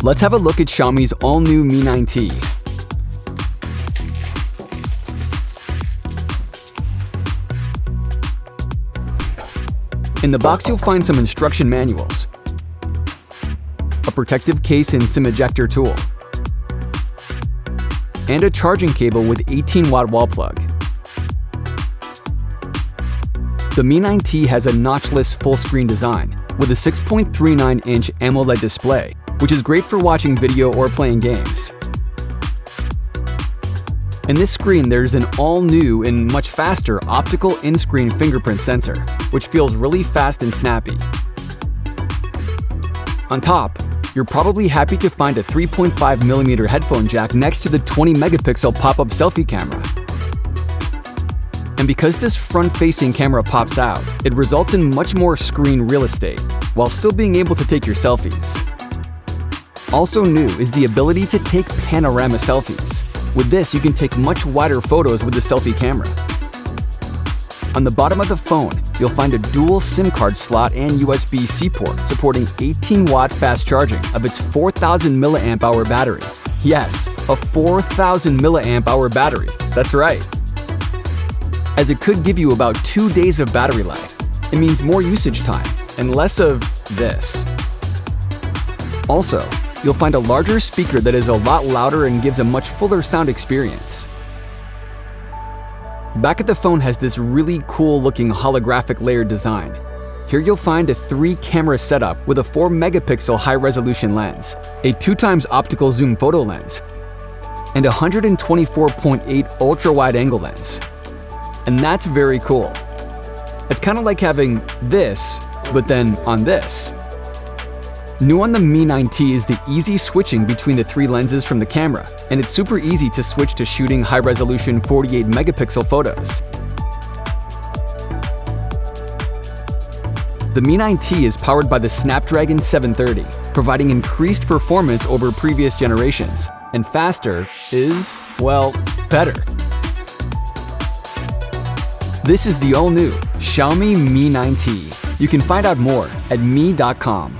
Let's have a look at Xiaomi's all-new Mi 9T. In the box, you'll find some instruction manuals, a protective case and SIM ejector tool, and a charging cable with 18-watt wall plug. The Mi 9T has a notchless full-screen design with a 6.39-inch AMOLED display, which is great for watching video or playing games. In this screen, there's an all-new and much faster optical in-screen fingerprint sensor, which feels really fast and snappy. On top, you're probably happy to find a 3.5mm headphone jack next to the 20-megapixel pop-up selfie camera. And because this front-facing camera pops out, it results in much more screen real estate, while still being able to take your selfies. Also new is the ability to take panorama selfies. With this, you can take much wider photos with the selfie camera. On the bottom of the phone, you'll find a dual SIM card slot and USB-C port supporting 18-watt fast charging of its 4,000 mAh battery. Yes, a 4,000 mAh battery. That's right. As it could give you about 2 days of battery life. It means more usage time and less of this. Also, you'll find a larger speaker that is a lot louder and gives a much fuller sound experience. Back at the phone has this really cool looking holographic layered design. Here you'll find a 3-camera setup with a 4-megapixel high-resolution lens, a 2x optical zoom photo lens, and a 124.8 ultra-wide-angle lens. And that's very cool. It's kind of like having this, but then on this. New on the Mi 9T is the easy switching between the 3 lenses from the camera, and it's super easy to switch to shooting high-resolution 48-megapixel photos. The Mi 9T is powered by the Snapdragon 730, providing increased performance over previous generations, and faster is, well, better. This is the all-new Xiaomi Mi 9T. You can find out more at mi.com.